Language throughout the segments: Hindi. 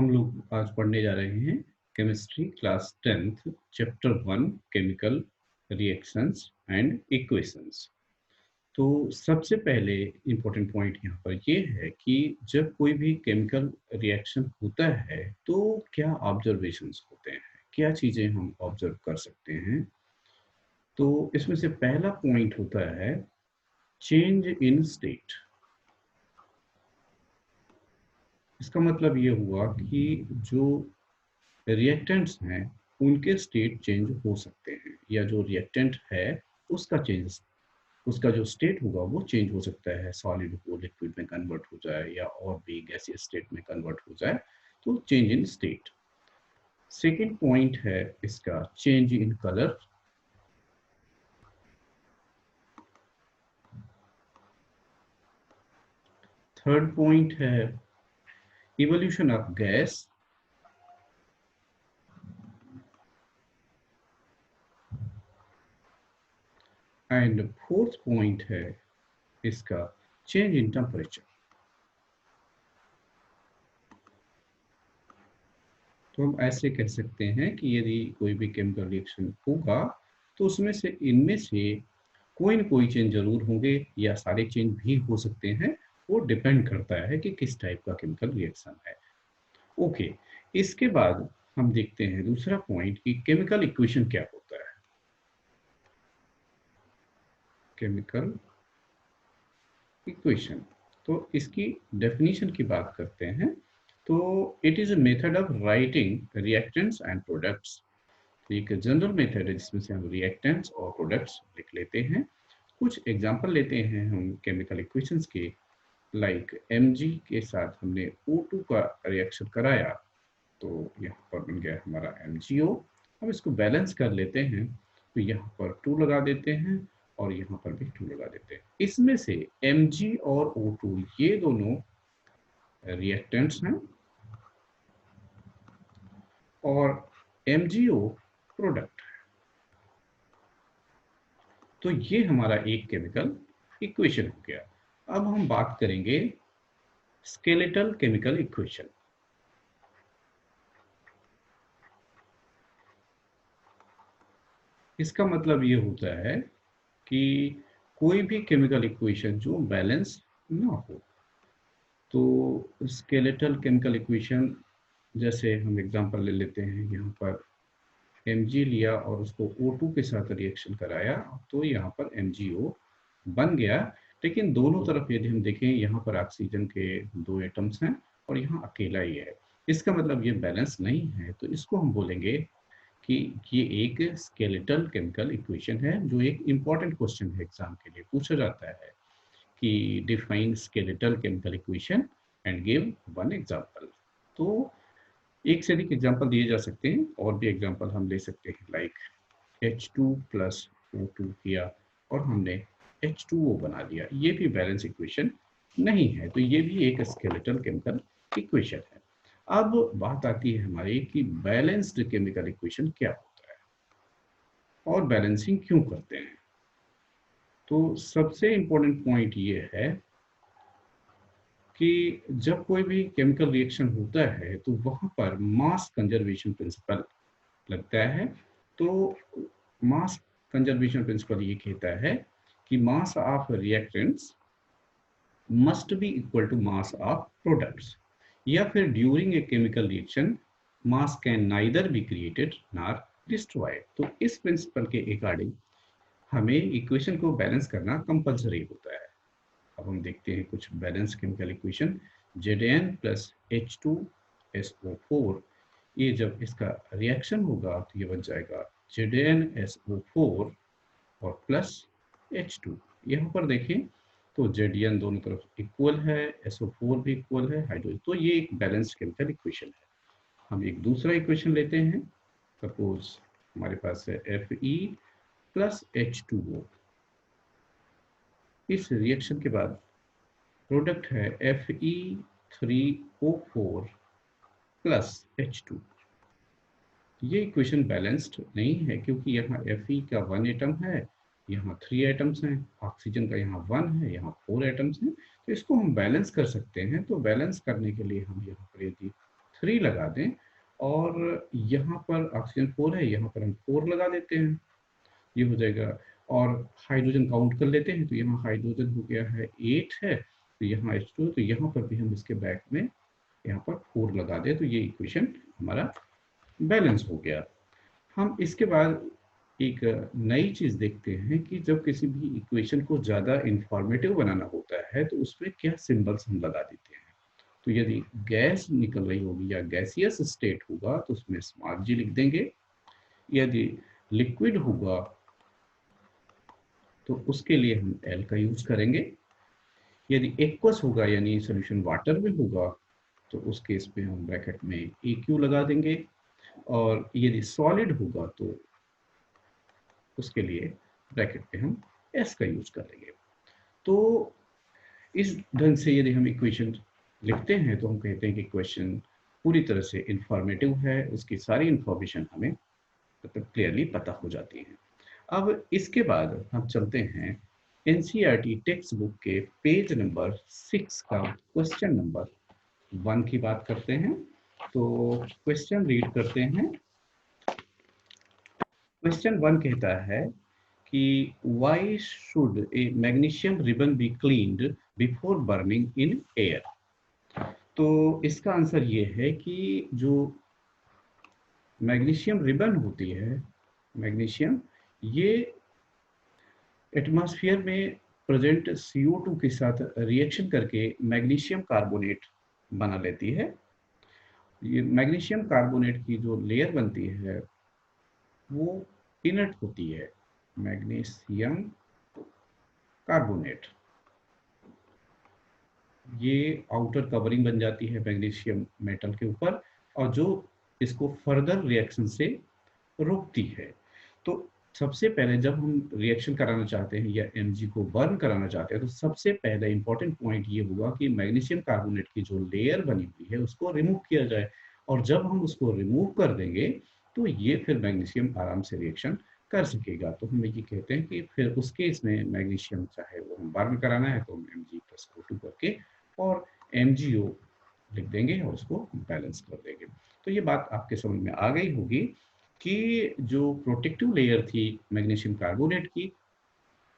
हम लोग आज पढ़ने जा रहे हैं chemistry class 10th chapter 1 chemical reactions and equations. तो सबसे पहले इम्पोर्टेंट पॉइंट यहाँ पर ये है कि जब कोई भी केमिकल रिएक्शन होता है तो क्या ऑब्जर्वेशंस होते हैं, क्या चीज़ें हम ऑब्जर्व कर सकते हैं। तो इसमें से पहला पॉइंट होता है चेंज इन स्टेट। इसका मतलब ये हुआ कि जो रिएक्टेंट्स हैं उनके स्टेट चेंज हो सकते हैं, या जो रिएक्टेंट है उसका जो स्टेट होगा वो चेंज हो सकता है, सॉलिड को लिक्विड में कन्वर्ट हो जाए या और भी गैसियस स्टेट में कन्वर्ट हो जाए, तो change in state. Second point है इसका change in colour. Third point है evolution of gas. And fourth point है इसका चेंज इन टेम्परेचर। तो हम ऐसे कह सकते हैं कि यदि कोई भी केमिकल रिएक्शन होगा तो उसमें से इनमें से कोई न कोई चेंज जरूर होंगे या सारे चेंज भी हो सकते हैं। वो डिपेंड करता है कि किस टाइप का केमिकल रिएक्शन है। ओके, इसके बाद हम देखते हैं दूसरा पॉइंट कि केमिकल इक्वेशन क्या होता है। केमिकल इक्वेशन, तो इसकी डेफिनेशन की बात करते हैं। तो it is a method of writing reactants and products. एक जनरल मेथड है जिसमें से हम रिएक्टेंट्स और प्रोडक्ट्स लिख लेते हैं। कुछ एग्जांपल लेते हैं हम केमिकल इक्वेशंस के। लाइक Mg के साथ हमने O2 का रिएक्शन कराया, तो यहाँ पर बन गया हमारा MgO। हम इसको बैलेंस कर लेते हैं, तो यहाँ पर 2 लगा देते हैं और यहाँ पर भी 2 लगा देते हैं। इसमें से Mg और O2 ये दोनों रिएक्टेंट्स हैं और MgO प्रोडक्ट। तो ये हमारा एक केमिकल इक्वेशन हो गया। अब हम बात करेंगे स्केलेटल केमिकल इक्वेशन। इसका मतलब ये होता है कि कोई भी केमिकल इक्वेशन जो बैलेंस ना हो। तो स्केलेटल केमिकल इक्वेशन, जैसे हम एग्जांपल ले लेते हैं, यहाँ पर Mg लिया और उसको O2 के साथ रिएक्शन कराया, तो यहाँ पर MgO बन गया। लेकिन दोनों तरफ यदि हम देखें, यहाँ पर ऑक्सीजन के 2 एटम्स हैं और यहाँ अकेला ही है। इसका मतलब ये बैलेंस नहीं है। तो इसको हम बोलेंगे कि ये एक स्केलेटल केमिकल इक्वेशन है, जो एक इम्पॉर्टेंट क्वेश्चन है, एग्जाम के लिए पूछा जाता है कि define skeletal chemical equation and give one example. तो एक से अधिक एग्जांपल दिए जा सकते हैं, और भी एग्जांपल हम ले सकते हैं। लाइक H2 प्लस O2 किया और हमने H2O बना दिया, ये भी बैलेंस इक्वेशन नहीं है। तो ये भी एक स्केलेटल केमिकल इक्वेशन है। अब बात आती है हमारी कि बैलेंस्ड केमिकल इक्वेशन क्या होता है और बैलेंसिंग क्यों करते हैं। तो सबसे इंपॉर्टेंट पॉइंट ये है कि जब कोई भी केमिकल रिएक्शन होता है तो वहां पर मास कंजर्वेशन प्रिंसिपल लगता है। तो मास कंजर्वेशन प्रिंसिपल ये कहता है कि mass of reactants must be equal to mass of products, या फिर during a chemical reaction mass can neither be created nor destroyed. तो इस प्रिंसिपल के अकॉर्डिंग हमें इक्वेशन को बैलेंस करना कंपलसरी होता है। अब हम देखते हैं कुछ balance chemical equation. Zn plus H2SO4, ये जब इसका रिएक्शन होगा तो ये बन जाएगा ZnSO4 और प्लस H2। यहाँ पर देखें तो Zn दोनों तरफ इक्वल है, SO4 भी इक्वल है हाइड्रोजन। तो ये एक बैलेंस्ड केमिकल इक्वेशन है। हम एक दूसरा इक्वेशन लेते हैं। सपोज हमारे पास है Fe प्लस H2O। इस रिएक्शन के बाद प्रोडक्ट है Fe3O4 प्लस H2। ये इक्वेशन बैलेंस्ड नहीं है, क्योंकि यहाँ Fe का 1 एटम है, यहाँ 3 एटम्स हैं, ऑक्सीजन का यहाँ 1 है, यहाँ 4 एटम्स हैं। तो इसको हम बैलेंस कर सकते हैं। तो बैलेंस करने के लिए हम यहाँ पर यदि 3 लगा दें और यहाँ पर ऑक्सीजन 4 है, यहाँ पर हम 4 लगा देते हैं, ये हो जाएगा। और हाइड्रोजन काउंट कर लेते हैं, तो यहाँ हाइड्रोजन हो गया है 8 है, तो यहाँ H2, तो यहाँ पर भी हम इसके बैक में यहाँ पर 4 लगा दें, तो ये इक्वेशन हमारा बैलेंस हो गया। हम इसके बाद एक नई चीज़ देखते हैं कि जब किसी भी इक्वेशन को ज़्यादा इंफॉर्मेटिव बनाना होता है तो उसमें क्या सिंबल्स हम लगा देते हैं। तो यदि गैस निकल रही होगी या गैसियस स्टेट होगा तो उसमें स्मॉल g लिख देंगे। यदि लिक्विड होगा तो उसके लिए हम L का यूज करेंगे। यदि एक्वस होगा यानी सोल्यूशन वाटर में होगा तो उस केस में हम ब्रैकेट में AQ लगा देंगे। और यदि सॉलिड होगा तो उसके लिए ब्रैकेट पे हम S का यूज करेंगे। तो इस ढंग से यदि हम इक्वेशन लिखते हैं तो हम कहते हैं कि क्वेश्चन पूरी तरह से इंफॉर्मेटिव है, उसकी सारी इंफॉर्मेशन हमें मतलब क्लियरली पता हो जाती है। अब इसके बाद हम चलते हैं NCERT टेक्स्ट बुक के पेज नंबर 6 का क्वेश्चन नंबर 1 की बात करते हैं। तो क्वेश्चन रीड करते हैं। क्वेश्चन 1 कहता है कि why should a magnesium ribbon be cleaned before burning in air। तो इसका आंसर ये है कि जो मैग्नीशियम रिबन होती है, मैग्नीशियम, ये एटमॉस्फेयर में प्रेजेंट CO2 के साथ रिएक्शन करके मैग्नीशियम कार्बोनेट बना लेती है। ये मैग्नीशियम कार्बोनेट की जो लेयर बनती है वो इनर्ट होती है, मैग्नीशियम कार्बोनेट, ये आउटर कवरिंग बन जाती है मैग्नीशियम मेटल के ऊपर और जो इसको फर्दर रिएक्शन से रोकती है। तो सबसे पहले जब हम रिएक्शन कराना चाहते हैं या Mg को बर्न कराना चाहते हैं तो सबसे पहले इंपॉर्टेंट पॉइंट ये होगा कि मैग्नीशियम कार्बोनेट की जो लेयर बनी हुई है उसको रिमूव किया जाए। और जब हम उसको रिमूव कर देंगे तो ये फिर मैग्नीशियम आराम से रिएक्शन कर सकेगा। तो हम ये कहते हैं कि फिर उस केस में मैग्नीशियम चाहे वो हम बर्न कराना है तो हम Mg+O2 करके और MgO लिख देंगे और उसको बैलेंस कर देंगे। तो ये बात आपके समझ में आ गई होगी कि जो प्रोटेक्टिव लेयर थी मैग्नीशियम कार्बोनेट की,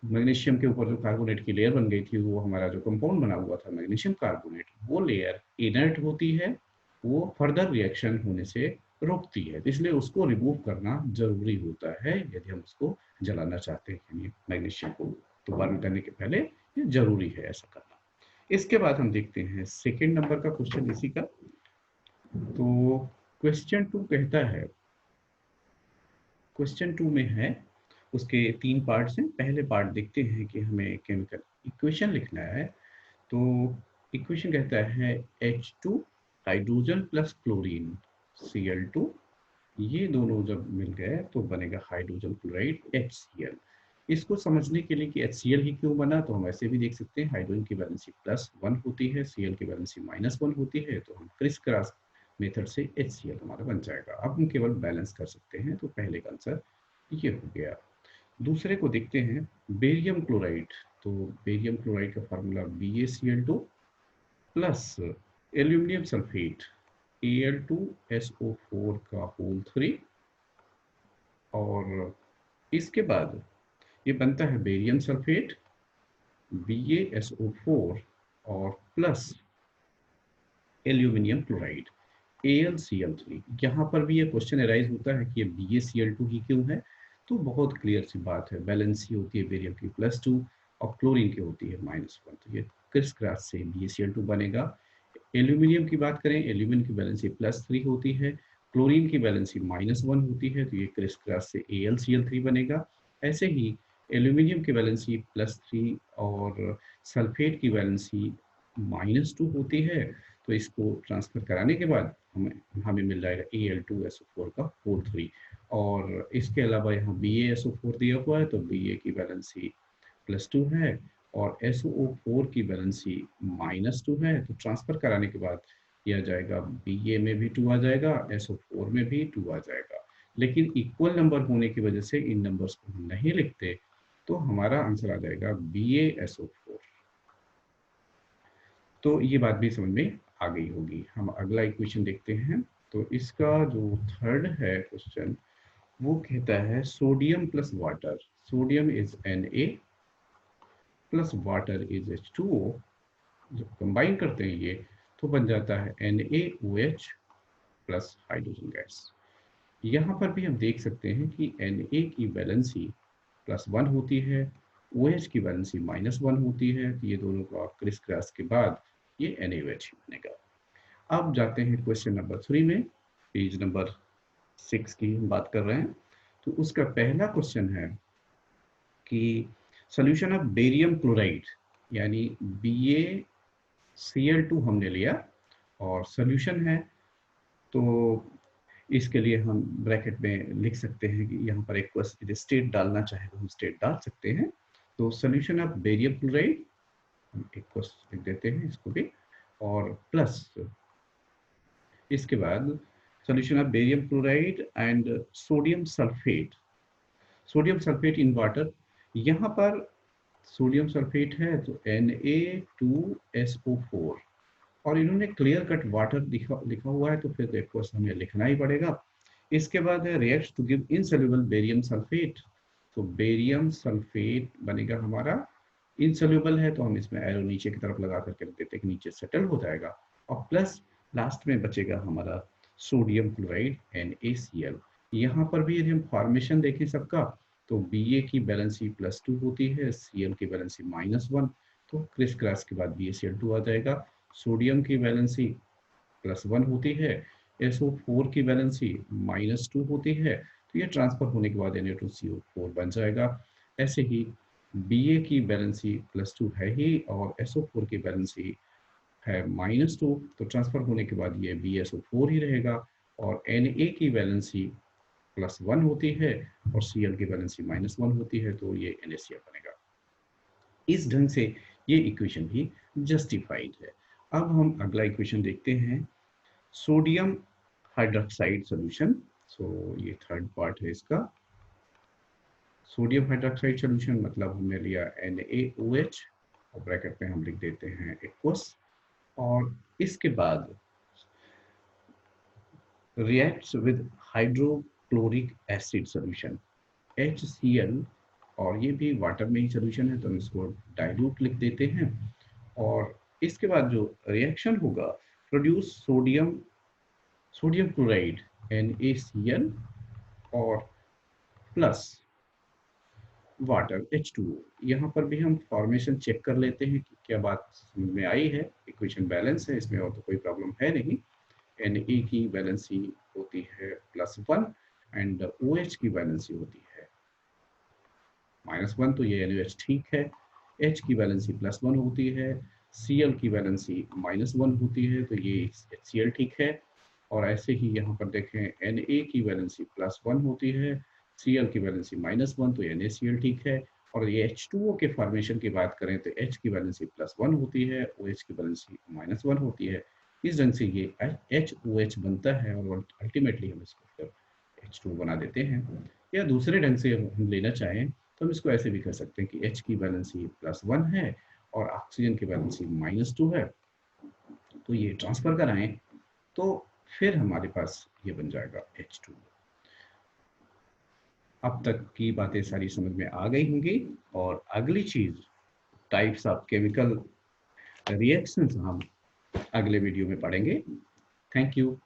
मैग्नीशियम के ऊपर जो कार्बोनेट की लेयर बन गई थी, वो हमारा जो कंपाउंड बना हुआ था मैग्नीशियम कार्बोनेट, वो लेयर इनर्ट होती है, वो फर्दर रिएक्शन होने से रोकती है, इसलिए उसको रिमूव करना जरूरी होता है यदि हम उसको जलाना चाहते हैं। मैग्नीशियम को तो बर्न करने के पहले ये जरूरी है ऐसा करना। इसके बाद हम देखते हैं सेकेंड नंबर का क्वेश्चन इसी का। तो क्वेश्चन 2 कहता है, क्वेश्चन 2 में है, उसके 3 पार्ट्स हैं। पहले पार्ट देखते हैं कि हमें केमिकल इक्वेशन लिखना है। तो इक्वेशन कहता है H2 hydrogen plus chlorine Cl2, ये दोनों जब मिल गए तो बनेगा हाइड्रोजन क्लोराइड HCl। इसको समझने के लिए कि HCl ही क्यों बना तो हम ऐसे भी देख सकते हैं, हाइड्रोजन की वैलेंसी +1 होती है, Cl की वैलेंसी -1 होती है, तो हम क्रिस क्रॉस मेथड से HCl हमारा बन जाएगा। अब हम केवल बैलेंस कर सकते हैं, तो पहले का आंसर ये हो गया। दूसरे को देखते हैं बेरियम क्लोराइड। तो बेरियम क्लोराइड का formula BaCl2 plus aluminium sulphate Al2SO4 का होल 3, और इसके बाद ये बनता है बेरियम सल्फेट BaSO4 और प्लस एल्यूमिनियम क्लोराइड AlCl3। यहाँ पर भी ये क्वेश्चन अराइज होता है कि ये BaCl2 ही क्यों है। तो बहुत क्लियर सी बात है, वैलेंसी होती है बेरियम की +2 और क्लोरीन की होती है -1, तो ये क्रिस क्रॉस से BaCl2 बनेगा। एल्यूमिनियम की बात करें, एल्यूमिनियम की वैलेंसी +3 होती है, क्लोरीन की वैलेंसी -1 होती है, तो ये क्रिस क्रॉस से AlCl3 बनेगा। ऐसे ही एल्यूमिनियम की वैलेंसी +3 और सल्फेट की वैलेंसी -2 होती है, तो इसको ट्रांसफर कराने के बाद हमें मिल जाएगा Al2SO4 का होल 3। और इसके अलावा यहाँ BaSO4 दिया हुआ है, तो Ba की वैलेंसी +2 है और SO4 की वैलेंसी -2 है, तो ट्रांसफर कराने के बाद यह जाएगा Ba में भी 2 आ जाएगा, SO4 में भी 2 आ जाएगा। लेकिन इक्वल नंबर होने की वजह से इन नंबर्स को हम नहीं लिखते, तो हमारा आंसर आ जाएगा BaSO4। तो ये बात भी समझ में आ गई होगी। हम अगला इक्वेशन देखते हैं। तो इसका जो थर्ड है क्वेश्चन, वो कहता है sodium plus water, sodium is Na plus water is H2O, जब कंबाइन करते हैं ये तो बन जाता है NaOH प्लस हाइड्रोजन गैस। यहाँ पर भी हम देख सकते हैं कि Na की वैलेंसी +1 होती है, OH की वैलेंसी -1 होती है, तो ये दोनों का क्रिस क्रॉस के बाद ये NaOH बनेगा। अब जाते हैं क्वेश्चन नंबर 3 में, पेज नंबर 6 की हम बात कर रहे हैं। तो उसका पहला क्वेश्चन है कि सॉल्यूशन ऑफ बेरियम क्लोराइड, यानी BaCl2 हमने लिया और सॉल्यूशन है, तो इसके लिए हम ब्रैकेट में लिख सकते हैं कि यहाँ पर एक स्टेट डालना चाहे तो हम स्टेट डाल सकते हैं। तो सॉल्यूशन ऑफ बेरियम क्लोराइड हम एक लिख देते हैं इसको भी, और प्लस इसके बाद solution of barium chloride and sodium sulphate, sodium sulphate in water. यहाँ पर सोडियम सल्फेट है तो Na2SO4, और इन्होंने क्लियर कट वाटर लिखा हुआ है, तो फिर देखो हमें लिखना ही पड़ेगा। इसके बाद है react to give insoluble barium sulphate, तो बेरियम सल्फेट बनेगा हमारा, इनसोल्यूबल है तो हम इसमें एरो नीचे की तरफ लगा करके देते हैं कि नीचे सेटल हो जाएगा, और प्लस लास्ट में बचेगा हमारा सोडियम क्लोराइड NaCl। यहाँ पर भी यदि हम फॉर्मेशन देखें सबका, तो Ba की वैलेंसी +2 होती है, Cl की वैलेंसी -1, तो क्रिस क्रॉस के बाद BaCl2 आ जाएगा। सोडियम की वैलेंसी +1 होती है, SO4 की वैलेंसी -2 होती है, तो ये ट्रांसफर होने के बाद Na2CO4 बन जाएगा। ऐसे ही Ba की वैलेंसी +2 है ही, और SO4 की वैलेंसी है -2, तो ट्रांसफर होने के बाद ये BaSO4 ही रहेगा, और Na की वैलेंसी +1 होती है और Cl की वैलेंसी -1 होती है, तो ये NaCl बनेगा। इस ढंग से ये इक्वेशन भी जस्टिफाइड है। अब हम अगला इक्वेशन देखते हैं, सोडियम हाइड्रोक्साइड सॉल्यूशन। सो ये थर्ड पार्ट है इसका। सोडियम हाइड्रोक्साइड सॉल्यूशन मतलब हमने लिया NaOH, और ब्रैकेट में हम लिख देते हैं एक्वस, और इसके बाद reacts with hydrochloric acid solution HCl, और ये भी वाटर में ही सॉल्यूशन है तो हम इसको डाइल्यूट लिख देते हैं, और इसके बाद जो रिएक्शन होगा, प्रोड्यूस सोडियम क्लोराइड NaCl और प्लस वाटर H2O। यहाँ पर भी हम फॉर्मेशन चेक कर लेते हैं कि क्या बात समझ में आई है। इक्वेशन बैलेंस है इसमें, और तो कोई प्रॉब्लम है नहीं। Na की वैलेंसी होती है +1 एंड OH की वैलेंसी होती है -1, तो ये NaOH ठीक है। H की वैलेंसी +1 होती है, Cl की वैलेंसी -1 होती है, तो ये HCl ठीक है। और ऐसे ही यहाँ पर देखें Na की वैलेंसी +1 होती है, Cl की वैलेंसी -1, तो NaCl ठीक है। और ये H2O के फॉर्मेशन की बात करें तो H की वैलेंसी +1 होती है, OH की वैलेंसी -1 होती है। इस ढंग से ये HOH बनता है, और अल्टीमेटली हम इसको फिर H2O बना देते हैं। या दूसरे ढंग से हम लेना चाहें तो हम इसको ऐसे भी कर सकते हैं कि H की वैलेंसी +1 है और ऑक्सीजन की वैलेंसी -2 है, तो ये ट्रांसफर कराएं तो फिर हमारे पास ये बन जाएगा H2। अब तक की बातें सारी समझ में आ गई होंगी, और अगली चीज टाइप्स ऑफ केमिकल रिएक्शंस हम अगले वीडियो में पढ़ेंगे। Thank you.